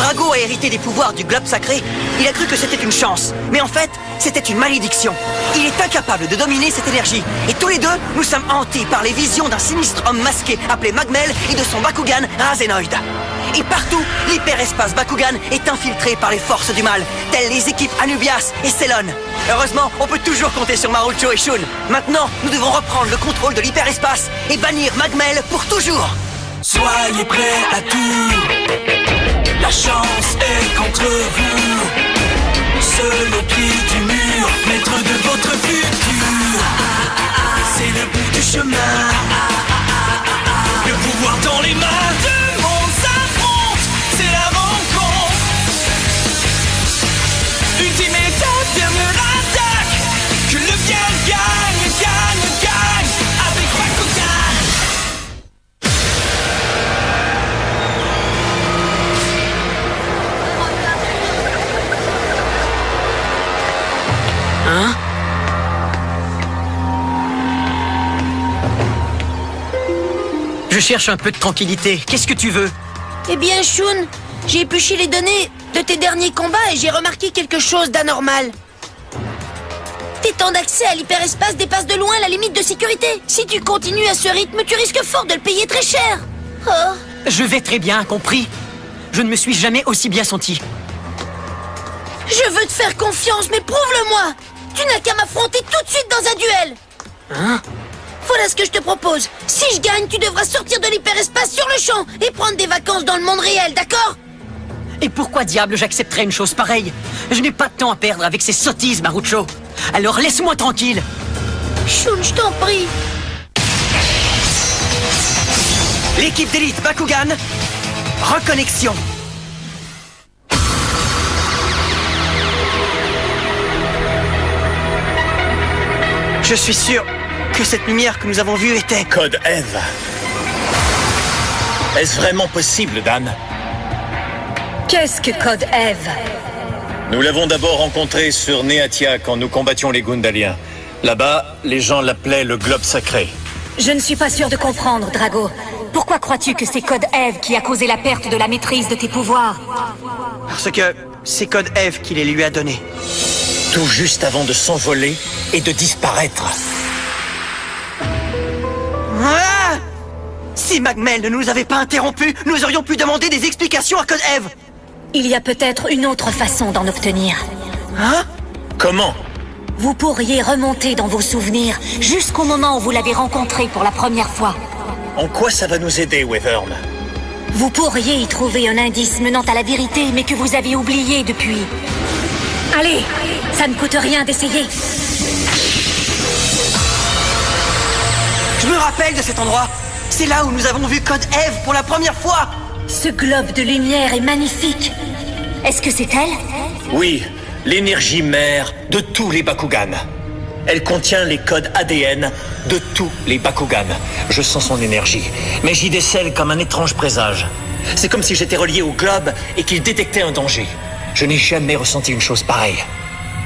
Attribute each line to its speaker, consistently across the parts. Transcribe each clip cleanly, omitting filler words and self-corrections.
Speaker 1: Drago a hérité des pouvoirs du globe sacré, il a cru que c'était une chance. Mais en fait, c'était une malédiction. Il est incapable de dominer cette énergie. Et tous les deux, nous sommes hantés par les visions d'un sinistre homme masqué appelé Magmel et de son Bakugan Razenoid. Et partout, l'hyperespace Bakugan est infiltré par les forces du mal, telles les équipes Anubias et Célon. Heureusement, on peut toujours compter sur Marucho et Shun. Maintenant, nous devons reprendre le contrôle de l'hyperespace et bannir Magmel pour toujours.
Speaker 2: Soyez prêts à tout, la chance est contre vous. Seul au pied du mur, maître de votre futur. C'est le bout du chemin, le pouvoir dans les mains. Deux mondes s'affrontent, c'est la rencontre. Ultimate dernière attaque, que le bien gagne, gagne, gagne avec Bakugan.
Speaker 1: Hein? Je cherche un peu de tranquillité. Qu'est-ce que tu veux?
Speaker 3: Eh bien, Shun, j'ai épluché les données de tes derniers combats et j'ai remarqué quelque chose d'anormal. Tes temps d'accès à l'hyperespace dépassent de loin la limite de sécurité. Si tu continues à ce rythme, tu risques fort de le payer très cher. Oh.
Speaker 1: Je vais très bien, compris? Je ne me suis jamais aussi bien senti.
Speaker 3: Je veux te faire confiance, mais prouve-le-moi. Tu n'as qu'à m'affronter tout de suite dans un duel.
Speaker 1: Hein?
Speaker 3: Voilà ce que je te propose. Si je gagne, tu devras sortir de l'hyperespace sur le champ et prendre des vacances dans le monde réel, d'accord?
Speaker 1: Et pourquoi diable j'accepterais une chose pareille? Je n'ai pas de temps à perdre avec ces sottises, Marucho. Alors laisse-moi tranquille.
Speaker 3: Shun, je t'en prie.
Speaker 1: L'équipe d'élite Bakugan, reconnexion. Je suis sûr que cette lumière que nous avons vue était...
Speaker 4: Code Eve. Est-ce vraiment possible, Dan?
Speaker 5: Qu'est-ce que Code Eve?
Speaker 4: Nous l'avons d'abord rencontré sur Neatia quand nous combattions les Gundaliens. Là-bas, les gens l'appelaient le globe sacré.
Speaker 5: Je ne suis pas sûr de comprendre, Drago. Pourquoi crois-tu que c'est Code Eve qui a causé la perte de la maîtrise de tes pouvoirs?
Speaker 1: Parce que c'est Code Eve qui les lui a donnés.
Speaker 4: Tout juste avant de s'envoler et de disparaître.
Speaker 1: Ah! Si Magmel ne nous avait pas interrompus, nous aurions pu demander des explications à Code Eve.
Speaker 5: Il y a peut-être une autre façon d'en obtenir.
Speaker 1: Hein?
Speaker 4: Comment?
Speaker 5: Vous pourriez remonter dans vos souvenirs jusqu'au moment où vous l'avez rencontré pour la première fois.
Speaker 4: En quoi ça va nous aider, Wyvern?
Speaker 5: Vous pourriez y trouver un indice menant à la vérité, mais que vous avez oublié depuis. Allez, ça ne coûte rien d'essayer.
Speaker 1: Je me rappelle de cet endroit. C'est là où nous avons vu Code Eve pour la première fois.
Speaker 5: Ce globe de lumière est magnifique. Est-ce que c'est elle?
Speaker 4: Oui, l'énergie mère de tous les Bakugan. Elle contient les codes ADN de tous les Bakugan. Je sens son énergie, mais j'y décèle comme un étrange présage. C'est comme si j'étais relié au globe et qu'il détectait un danger. Je n'ai jamais ressenti une chose pareille.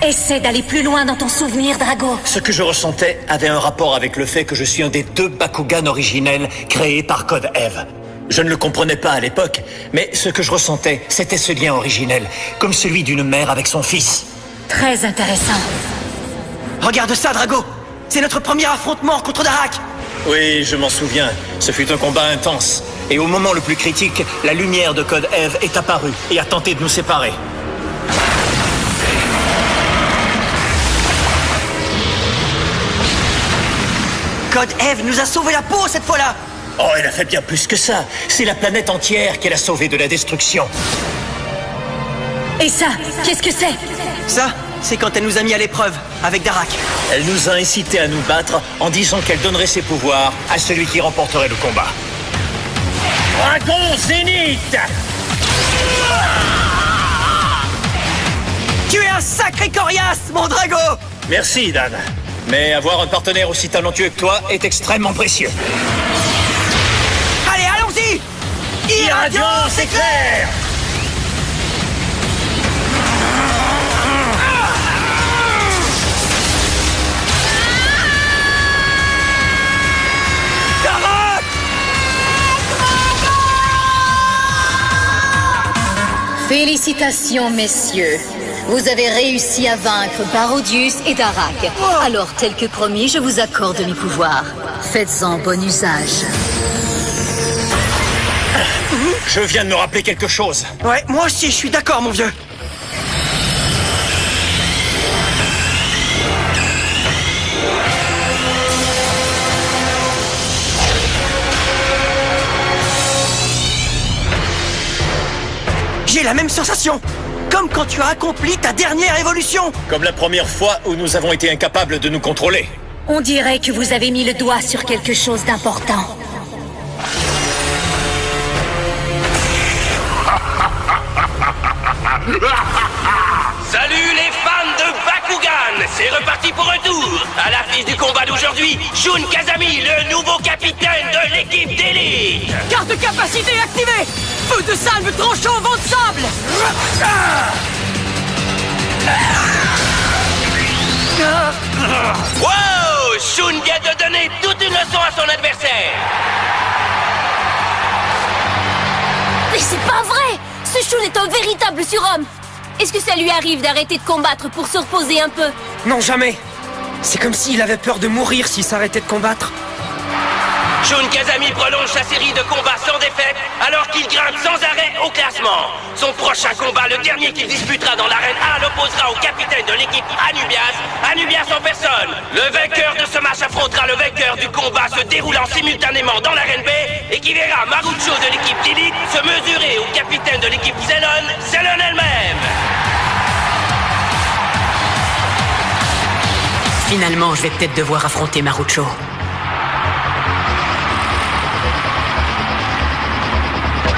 Speaker 5: Essaie d'aller plus loin dans ton souvenir, Drago.
Speaker 4: Ce que je ressentais avait un rapport avec le fait que je suis un des 2 Bakugan originels créés par Code Eve. Je ne le comprenais pas à l'époque, mais ce que je ressentais, c'était ce lien originel, comme celui d'une mère avec son fils.
Speaker 5: Très intéressant.
Speaker 1: Regarde ça, Drago. C'est notre premier affrontement contre Darak.
Speaker 4: Oui, je m'en souviens. Ce fut un combat intense. Et au moment le plus critique, la lumière de Code Eve est apparue et a tenté de nous séparer.
Speaker 1: Code Eve nous a sauvé la peau cette fois-là.
Speaker 4: Oh, elle a fait bien plus que ça. C'est la planète entière qu'elle a sauvée de la destruction.
Speaker 5: Et ça, qu'est-ce que c'est?
Speaker 1: Ça, c'est quand elle nous a mis à l'épreuve avec Darak.
Speaker 4: Elle nous a incités à nous battre en disant qu'elle donnerait ses pouvoirs à celui qui remporterait le combat. Dragon Zénith!
Speaker 1: Tu es un sacré coriace, mon Drago.
Speaker 4: Merci, Dan. Mais avoir un partenaire aussi talentueux que toi est extrêmement précieux.
Speaker 1: Allez, allons-y.
Speaker 4: Irradiance éclair!
Speaker 5: Félicitations, messieurs. Vous avez réussi à vaincre Barodius et Darak. Alors, tel que promis, je vous accorde mes pouvoirs. Faites-en bon usage.
Speaker 4: Je viens de me rappeler quelque chose.
Speaker 1: Ouais, moi aussi, je suis d'accord, mon vieux. J'ai la même sensation. Comme quand tu as accompli ta dernière évolution.
Speaker 4: Comme la première fois où nous avons été incapables de nous contrôler.
Speaker 5: On dirait que vous avez mis le doigt sur quelque chose d'important.
Speaker 6: Salut les fans de Bakugan, c'est reparti pour un tour. À l'affiche du combat d'aujourd'hui, Shun Kazami, le nouveau capitaine de l'équipe d'élite.
Speaker 1: Carte de capacité activée. Feu de salve tranchant vent de sable.
Speaker 6: Wow, Shun vient de donner toute une leçon à son adversaire.
Speaker 3: Mais c'est pas vrai! Ce Shun est un véritable surhomme! Est-ce que ça lui arrive d'arrêter de combattre pour se reposer un peu?
Speaker 1: Non, jamais. C'est comme s'il avait peur de mourir s'il s'arrêtait de combattre.
Speaker 6: Shun Kazami prolonge sa série de combats sans défaite alors qu'il grimpe sans arrêt au classement. Son prochain combat, le dernier qu'il disputera dans l'arène A, l'opposera au capitaine de l'équipe Anubias en personne. Le vainqueur de ce match affrontera le vainqueur du combat se déroulant simultanément dans l'arène B et qui verra Marucho de l'équipe d'élite se mesurer au capitaine de l'équipe Cellon elle-même.
Speaker 1: Finalement, je vais peut-être devoir affronter Marucho.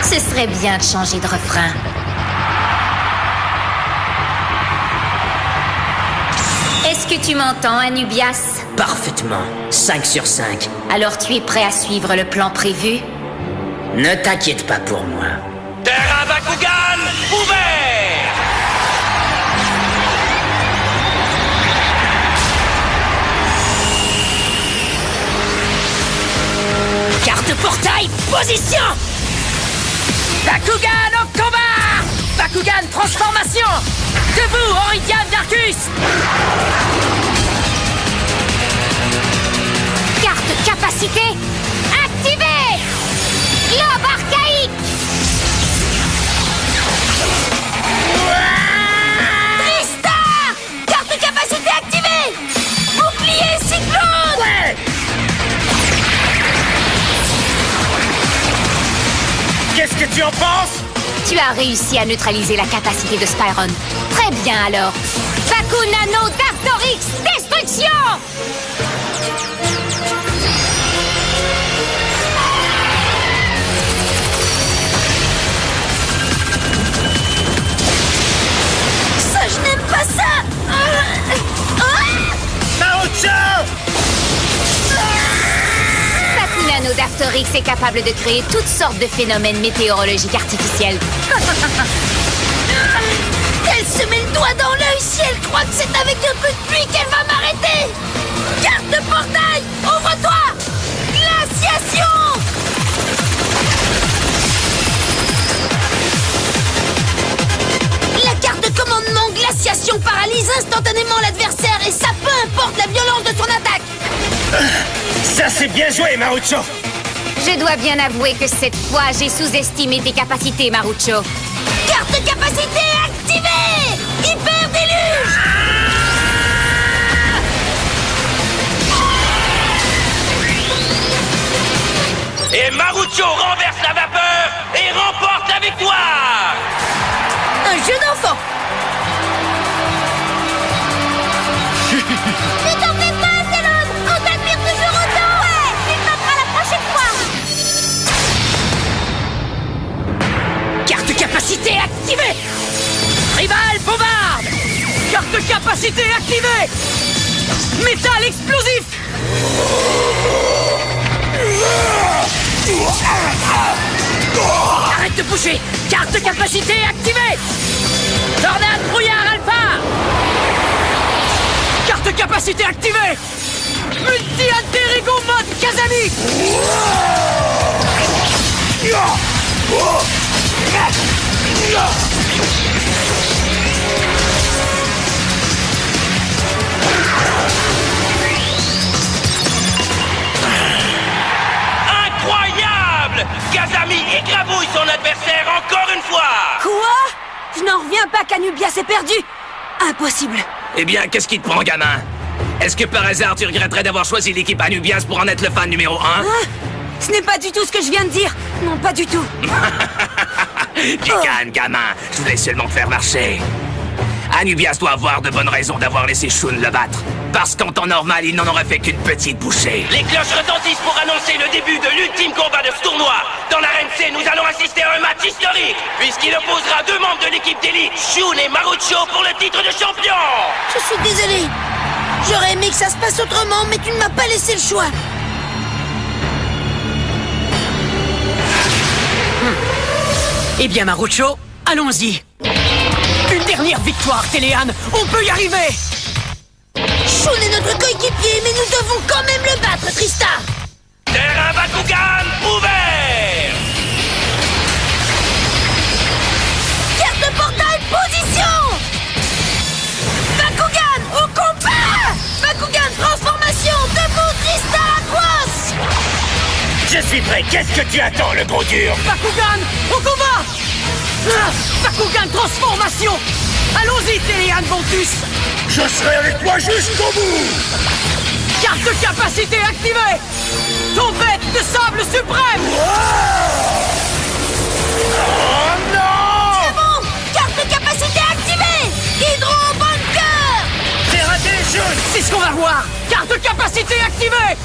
Speaker 5: Ce serait bien de changer de refrain. Est-ce que tu m'entends, Anubias?
Speaker 7: Parfaitement. 5 sur 5.
Speaker 5: Alors tu es prêt à suivre le plan prévu?
Speaker 7: Ne t'inquiète pas pour moi.
Speaker 6: Terrain Bakugan ouvert.
Speaker 3: Carte portail, position! Bakugan au combat! Bakugan transformation! Debout, Oridian d'Arcus!
Speaker 5: Carte capacité activée! Globe archaïque!
Speaker 3: Tristar! Carte capacité activée! Bouclier cyclone! Ouais!
Speaker 4: Qu'est-ce que tu en penses?
Speaker 5: Tu as réussi à neutraliser la capacité de Spyron. Très bien alors. Baku Nano Dartorix Destruction!
Speaker 3: Ça, je n'aime pas ça!
Speaker 5: Baku Nano Dartorix est capable de créer toutes sortes de phénomènes météorologiques artificiels.
Speaker 3: Elle se met le doigt dans l'œil si elle croit que c'est avec un peu de pluie qu'elle va m'arrêter! Carte de portail! Ouvre-toi! Glaciation! La carte de commandement glaciation paralyse instantanément l'adversaire et ça peu importe la violence de son attaque!
Speaker 4: Ça, c'est bien joué, Marucho.
Speaker 5: Je dois bien avouer que cette fois, j'ai sous-estimé tes capacités, Marucho.
Speaker 3: Carte de capacité activée! Hyper déluge!
Speaker 6: Et Marucho renverse la vapeur et remporte la victoire.
Speaker 3: Un jeu d'enfant! Ne t'en fais pas, Cellon! On t'admire toujours autant! Ouais! Tu le noteras la prochaine fois! Carte capacité activée! Rival bombarde! Carte capacité activée! Métal explosif! Arrête de bouger! Carte capacité activée! Tornade brouillard alpha! Carte capacité activée! Multi-alter ego mode Kazami!
Speaker 6: Incroyable! Kazami écrabouille son adversaire encore une fois!
Speaker 3: Quoi? Je n'en reviens pas qu'Anubias est perdu. Impossible.
Speaker 8: Eh bien, qu'est-ce qui te prend, gamin? Est-ce que par hasard tu regretterais d'avoir choisi l'équipe Anubias pour en être le fan numéro 1?
Speaker 3: Ah, ce n'est pas du tout ce que je viens de dire. Non, pas du tout.
Speaker 8: Du calme, gamin. Je voulais seulement te faire marcher. Anubias doit avoir de bonnes raisons d'avoir laissé Shun le battre. Parce qu'en temps normal, il n'en aurait fait qu'une petite bouchée.
Speaker 6: Les cloches retentissent pour annoncer le début de l'ultime combat de ce tournoi. Dans l'arène C, nous allons assister à un match historique, puisqu'il opposera deux membres de l'équipe d'élite, Shun et Marucho, pour le titre de champion.
Speaker 3: Je suis désolé. J'aurais aimé que ça se passe autrement, mais tu ne m'as pas laissé le choix.
Speaker 1: Eh bien, Marucho, allons-y. Une dernière victoire, Téléane. On peut y arriver.
Speaker 3: Shun est notre coéquipier, mais nous devons quand même le battre, Trista.
Speaker 6: Terrain Bakugan ouvert.
Speaker 3: Carte de portail, position. Bakugan au combat. Bakugan transformation, debout, Trista à coince.
Speaker 4: Je suis prêt. Qu'est-ce que tu attends, le gros dur?
Speaker 1: Bakugan, au combat. Bakugan transformation. Allons-y, Téléane Ventus.
Speaker 4: Je serai avec toi jusqu'au bout.
Speaker 1: Carte de capacité activée. Tempête de sable suprême.
Speaker 4: Oh non!
Speaker 3: C'est bon. Carte de capacité activée. Hydro bunker.
Speaker 4: T'es raté, Shun.
Speaker 1: C'est ce qu'on va voir. Carte de capacité activée.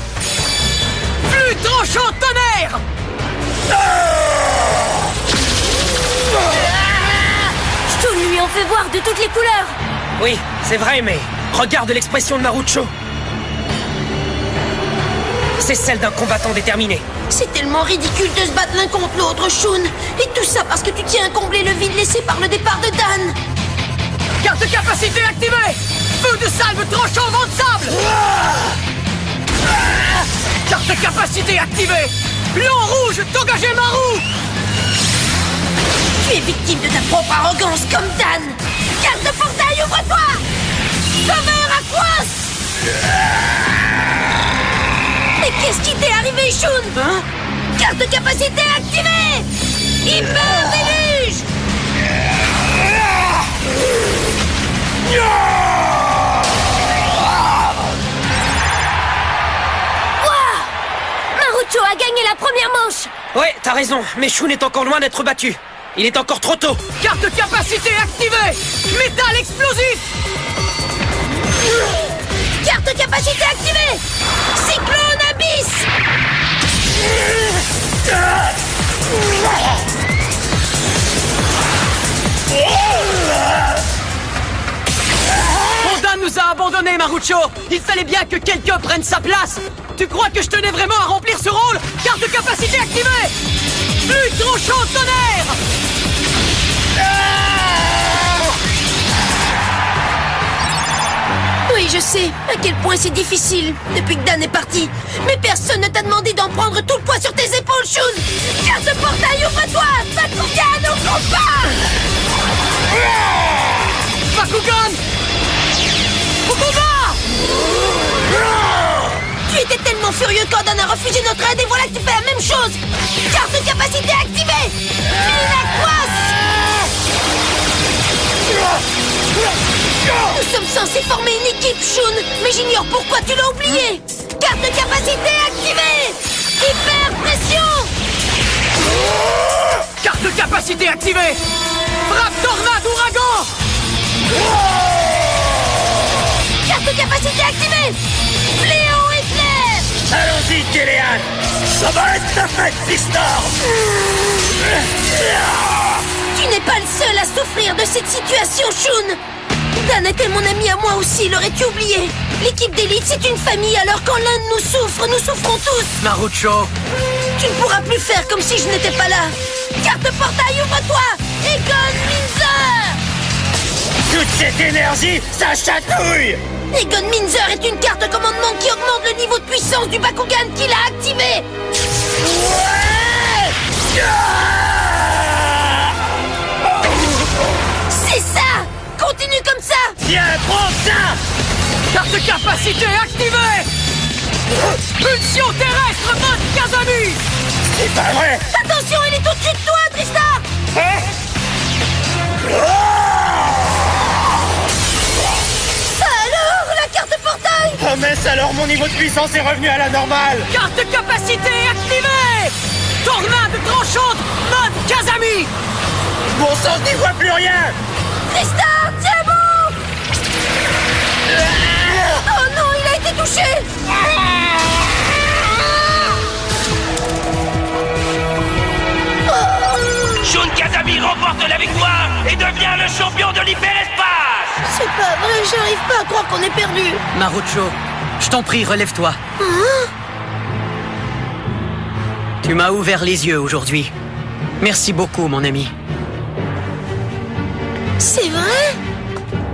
Speaker 1: Flux tranchant tonnerre.
Speaker 3: Shun lui en fait voir de toutes les couleurs.
Speaker 1: Oui, c'est vrai, mais regarde l'expression de Marucho. C'est celle d'un combattant déterminé.
Speaker 3: C'est tellement ridicule de se battre l'un contre l'autre, Shun. Et tout ça parce que tu tiens à combler le vide laissé par le départ de Dan.
Speaker 1: Carte de capacité activée. Feu de salve tranchant vent de sable. Carte de capacité activée. Lion rouge Togagemaru.
Speaker 3: Tu es victime de ta propre arrogance comme Dan. Carte de portail, ouvre-toi. Sauveur à coince. Mais qu'est-ce qui t'est arrivé, Shun?
Speaker 1: Hein?
Speaker 3: Carte de capacité activée. Hyper déluge. Waouh! Marucho a gagné la première manche.
Speaker 1: Ouais, t'as raison, mais Shun est encore loin d'être battu. Il est encore trop tôt. Carte de capacité activée. Métal explosif.
Speaker 3: Carte de capacité activée. Cyclone abyss.
Speaker 1: Dan nous a abandonnés, Marucho. Il fallait bien que quelqu'un prenne sa place. Tu crois que je tenais vraiment à remplir ce rôle? Carte de capacité activée. Flux tranchant tonnerre.
Speaker 3: Oui, je sais à quel point c'est difficile depuis que Dan est parti. Mais personne ne t'a demandé d'en prendre tout le poids sur tes épaules, Shun. Carte de portail, ouvre-toi. Bakugan au combat.
Speaker 1: Bakugan au combat.
Speaker 3: Tu étais tellement furieux quand Dan a refusé notre aide et voilà que tu fais la même chose. Carte de capacité activée. Minaquas. Nous sommes censés former une équipe, Shun, mais j'ignore pourquoi tu l'as oublié. Carte de capacité activée. Hyper pression.
Speaker 1: Carte de capacité activée. Frappe tornade ouragan.
Speaker 3: Carte de capacité activée. Fléau éclair.
Speaker 4: Allons-y, Téléane. Ça va être ta fête, Pistor.
Speaker 3: Tu n'es pas le seul à souffrir de cette situation, Shun. Dan était mon ami à moi aussi, l'aurais-tu oublié? L'équipe d'élite, c'est une famille, alors quand l'un de nous souffre, nous souffrons tous.
Speaker 1: Marucho.
Speaker 3: Tu ne pourras plus faire comme si je n'étais pas là. Carte de portail, ouvre-toi. Egon Minzer.
Speaker 4: Toute cette énergie, ça chatouille.
Speaker 3: Egon Minzer est une carte de commandement qui augmente le niveau de puissance du Bakugan qu'il a activé.
Speaker 4: Ouais.
Speaker 1: Carte de capacité activée. Pulsion terrestre mode Kazami.
Speaker 4: C'est pas vrai!
Speaker 3: Attention, il est au-dessus de toi, Tristar.
Speaker 4: Hein?
Speaker 3: Ça alors, la carte portail.
Speaker 4: Oh mince alors, mon niveau de puissance est revenu à la normale!
Speaker 1: Carte de capacité activée. Tornade tranchante mode Kazami.
Speaker 4: Bon sang, je n'y vois plus rien!
Speaker 3: Tristar, tiens bon. Oh non, il a été touché.
Speaker 6: Shun Kazami remporte la victoire et devient le champion de l'hyperespace.
Speaker 3: C'est pas vrai, j'arrive pas à croire qu'on est perdu.
Speaker 1: Marucho, je t'en prie, relève-toi. Tu m'as ouvert les yeux aujourd'hui. Merci beaucoup, mon ami.
Speaker 3: C'est vrai?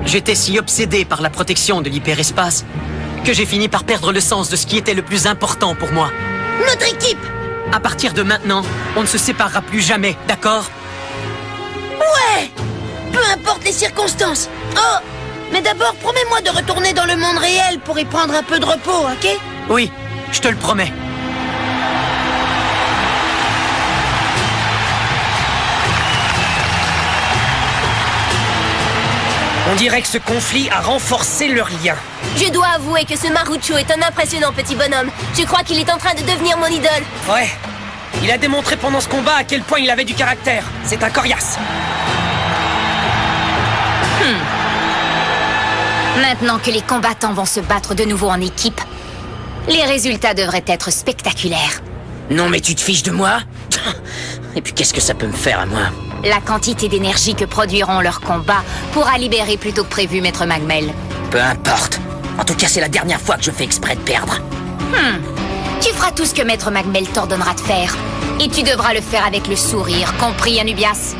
Speaker 1: J'étais si obsédé par la protection de l'hyperespace que j'ai fini par perdre le sens de ce qui était le plus important pour moi.
Speaker 3: Notre équipe.
Speaker 1: À partir de maintenant, on ne se séparera plus jamais, d'accord?
Speaker 3: Ouais. Peu importe les circonstances. Oh, mais d'abord, promets-moi de retourner dans le monde réel pour y prendre un peu de repos, ok?
Speaker 1: Oui, je te le promets. On dirait que ce conflit a renforcé leur lien.
Speaker 9: Je dois avouer que ce Marucho est un impressionnant petit bonhomme. Je crois qu'il est en train de devenir mon idole.
Speaker 1: Ouais. Il a démontré pendant ce combat à quel point il avait du caractère. C'est un coriace.
Speaker 5: Maintenant que les combattants vont se battre de nouveau en équipe, les résultats devraient être spectaculaires.
Speaker 7: Non mais tu te fiches de moi? Et puis qu'est-ce que ça peut me faire à moi?
Speaker 5: La quantité d'énergie que produiront leurs combats pourra libérer plus tôt que prévu, Maître Magmel.
Speaker 7: Peu importe. En tout cas, c'est la dernière fois que je fais exprès de perdre.
Speaker 5: Tu feras tout ce que Maître Magmel t'ordonnera de faire. Et tu devras le faire avec le sourire, compris, Anubias?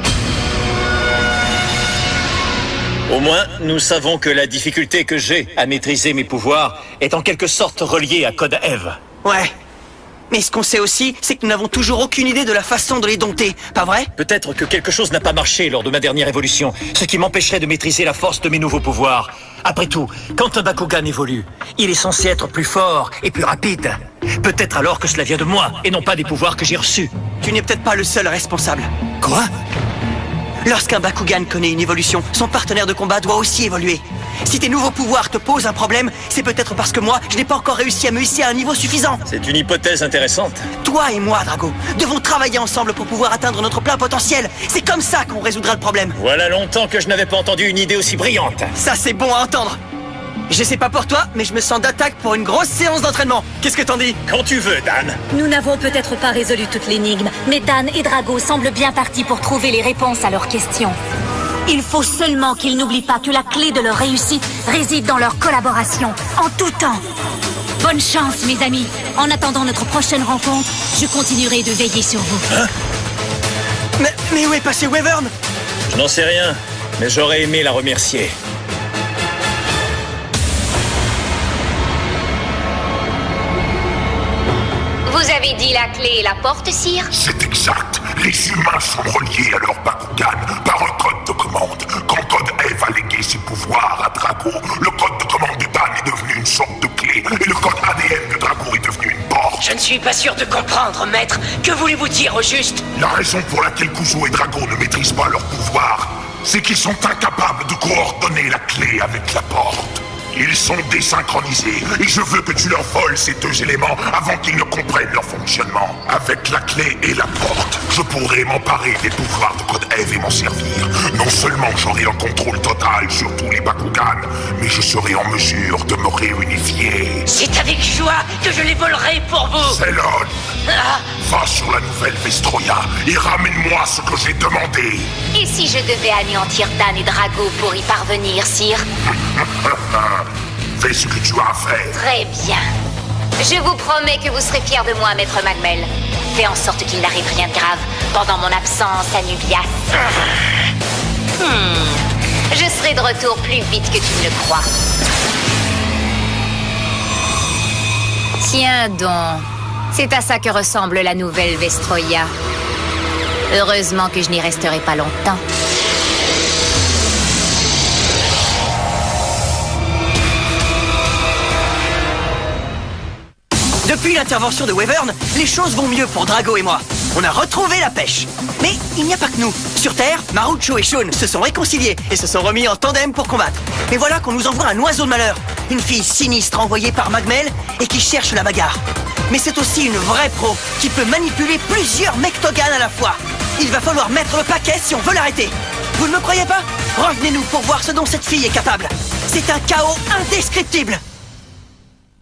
Speaker 4: Au moins, nous savons que la difficulté que j'ai à maîtriser mes pouvoirs est en quelque sorte reliée à Code Eve.
Speaker 1: Ouais. Mais ce qu'on sait aussi, c'est que nous n'avons toujours aucune idée de la façon de les dompter, pas vrai?
Speaker 4: Peut-être que quelque chose n'a pas marché lors de ma dernière évolution, ce qui m'empêcherait de maîtriser la force de mes nouveaux pouvoirs. Après tout, quand un Bakugan évolue, il est censé être plus fort et plus rapide. Peut-être alors que cela vient de moi, et non pas des pouvoirs que j'ai reçus.
Speaker 1: Tu n'es peut-être pas le seul responsable.
Speaker 4: Quoi?
Speaker 1: Lorsqu'un Bakugan connaît une évolution, son partenaire de combat doit aussi évoluer. Si tes nouveaux pouvoirs te posent un problème, c'est peut-être parce que moi, je n'ai pas encore réussi à me hisser à un niveau suffisant.
Speaker 4: C'est une hypothèse intéressante.
Speaker 1: Toi et moi, Drago, devons travailler ensemble pour pouvoir atteindre notre plein potentiel. C'est comme ça qu'on résoudra le problème.
Speaker 4: Voilà longtemps que je n'avais pas entendu une idée aussi brillante.
Speaker 1: Ça, c'est bon à entendre. Je sais pas pour toi, mais je me sens d'attaque pour une grosse séance d'entraînement. Qu'est-ce que t'en dis?
Speaker 4: Quand tu veux, Dan.
Speaker 5: Nous n'avons peut-être pas résolu toute l'énigme, mais Dan et Drago semblent bien partis pour trouver les réponses à leurs questions. Il faut seulement qu'ils n'oublient pas que la clé de leur réussite réside dans leur collaboration, en tout temps. Bonne chance, mes amis. En attendant notre prochaine rencontre, je continuerai de veiller sur vous.
Speaker 4: Hein?
Speaker 1: Mais où est passé Wyvern?
Speaker 4: Je n'en sais rien, mais j'aurais aimé la remercier.
Speaker 5: Vous avez dit la clé et la porte, sire?
Speaker 10: C'est exact. Les humains sont reliés à leur Bakugan par un code de commande. Quand Code Eve a légué ses pouvoirs à Drago, le code de commande de Dan est devenu une sorte de clé et le code ADN de Drago est devenu une porte.
Speaker 6: Je ne suis pas sûr de comprendre, maître. Que voulez-vous dire au juste?
Speaker 10: La raison pour laquelle Kuzo et Drago ne maîtrisent pas leurs pouvoirs, c'est qu'ils sont incapables de coordonner la clé avec la porte. Ils sont désynchronisés et je veux que tu leur voles ces deux éléments avant qu'ils ne comprennent leur fonctionnement. Avec la clé et la porte, je pourrai m'emparer des pouvoirs de Code Eve et m'en servir. Non seulement j'aurai un contrôle total sur tous les Bakugan, mais je serai en mesure de me réunifier.
Speaker 6: C'est avec joie que je les volerai pour vous.
Speaker 10: Célone, va sur la nouvelle Vestroya et ramène-moi ce que j'ai demandé.
Speaker 5: Et si je devais anéantir Dan et Drago pour y parvenir, sire?
Speaker 10: Fais ce que tu as à faire.
Speaker 5: Très bien. Je vous promets que vous serez fiers de moi, Maître Magmel. Fais en sorte qu'il n'arrive rien de grave pendant mon absence, Anubias. Je serai de retour plus vite que tu ne le crois. Tiens donc, c'est à ça que ressemble la nouvelle Vestroya. Heureusement que je n'y resterai pas longtemps.
Speaker 1: Depuis l'intervention de Wyvern, les choses vont mieux pour Drago et moi. On a retrouvé la pêche. Mais il n'y a pas que nous. Sur Terre, Marucho et Shaun se sont réconciliés et se sont remis en tandem pour combattre. Mais voilà qu'on nous envoie un oiseau de malheur. Une fille sinistre envoyée par Magmel et qui cherche la bagarre. Mais c'est aussi une vraie pro qui peut manipuler plusieurs Mectogan à la fois. Il va falloir mettre le paquet si on veut l'arrêter. Vous ne me croyez pas? Revenez-nous pour voir ce dont cette fille est capable. C'est un chaos indescriptible.